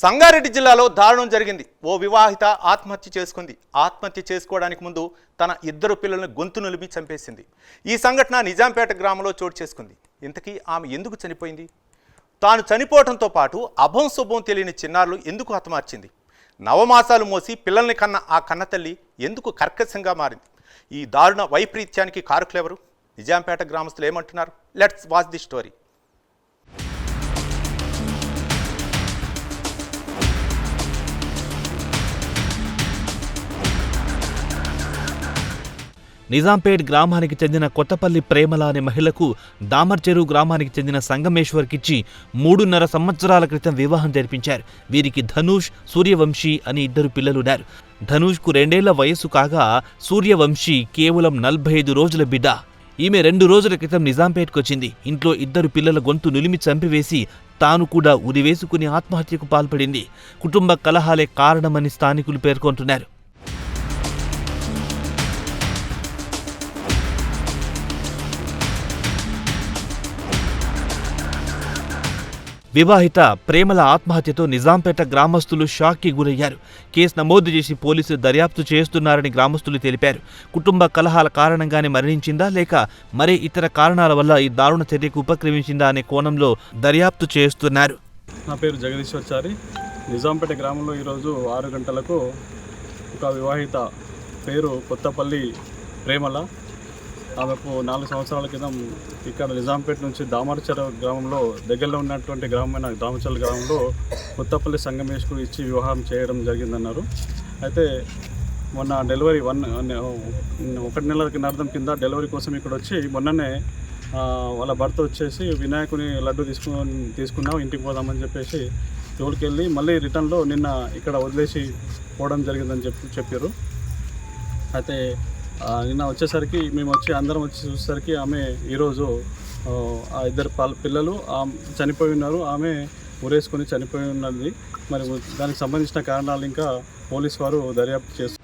సంగారెడ్డి జిల్లాలో దారుణం జరిగింది. ఓ వివాహిత ఆత్మహత్య చేసుకుంది. ఆత్మహత్య చేసుకోవడానికి ముందు తన ఇద్దరు పిల్లలను గొంతు నులిమి చంపేసింది. ఈ సంఘటన నిజాంపేట గ్రామంలో చోటు చేసుకుంది. ఇంతకీ ఆమె ఎందుకు చనిపోయింది? తాను చనిపోవడంతో పాటు అభం శుభం తెలియని చిన్నారులు ఎందుకు హతమార్చింది? నవమాసాలు మోసి పిల్లల్ని కన్న ఆ కన్నతల్లి ఎందుకు కర్కశంగా మారింది? ఈ దారుణ వైపరీత్యానికి కారకులెవరు? నిజాంపేట గ్రామస్తులు ఏమంటున్నారు? Let's watch the story. Nizampet గ్రామానికి చెందిన కొత్తపల్లి ప్రేమల అనే మహిళకు దామర్చెరు గ్రామానికి చెందిన సంగమేశ్వర్కిచ్చి 3.5 సంవత్సరాల క్రితం వివాహం జరిపించారు. వీరికి ధనుష్, సూర్యవంశీ అని ఇద్దరు పిల్లలున్నారు. ధనుష్కు 2 ఏళ్ల వయస్సు కాగా సూర్యవంశీ కేవలం 45 రోజుల బిడ్డ. ఈమె 2 రోజుల క్రితం నిజాంపేట్కొచ్చింది. ఇంట్లో ఇద్దరు పిల్లల గొంతు నులిమి చంపివేసి తాను కూడా ఉరివేసుకుని ఆత్మహత్యకు పాల్పడింది. కుటుంబ కలహాలే కారణమని స్థానికులు పేర్కొంటున్నారు. వివాహిత ప్రేమల ఆత్మహత్యతో నిజాంపేట గ్రామస్తులు షాక్కి గురయ్యారు. కేసు నమోదు చేసి పోలీసులు దర్యాప్తు చేస్తున్నారని గ్రామస్తులు తెలిపారు. కుటుంబ కలహాల కారణంగానే మరణించిందా లేక మరే ఇతర కారణాల వల్ల ఈ దారుణ చర్యకు ఉపక్రమించిందా అనే కోణంలో దర్యాప్తు చేస్తున్నారు. నా పేరు జగదీశ్వరచారి. నిజాంపేట గ్రామంలో ఈరోజు 6 గంటలకు ఒక వివాహిత పేరు కొత్తపల్లి ప్రేమల, ఆమెకు 4 సంవత్సరాల క్రితం ఇక్కడ నిజాంపేట నుంచి దామర్చెరు గ్రామంలో దగ్గరలో ఉన్నటువంటి గ్రామమైన దామర్చెరు గ్రామంలో కొత్తపల్లి సంగమేశ్వర్ ఇచ్చి వివాహం చేయడం జరిగిందన్నారు. అయితే మొన్న డెలివరీ 1 నెల కింద డెలివరీ కోసం ఇక్కడ వచ్చి మొన్ననే వాళ్ళ భర్త వచ్చేసి వినాయకుని లడ్డు తీసుకున్నాం ఇంటికి పోదామని చెప్పేసి తోలుకెళ్ళి మళ్ళీ రిటర్న్లో నిన్న ఇక్కడ వదిలేసి పోవడం జరిగిందని చెప్పారు. అయితే నిన్న వచ్చేసరికి మేము అందరం వచ్చి చూసేసరికి ఆమె ఈరోజు ఆ ఇద్దరు పిల్లలు చనిపోయి ఉన్నారు. ఆమె ఉరేసుకొని చనిపోయి ఉన్నది. మరి దానికి సంబంధించిన కారణాలు ఇంకా పోలీసు వారు దర్యాప్తు చేస్తున్నారు.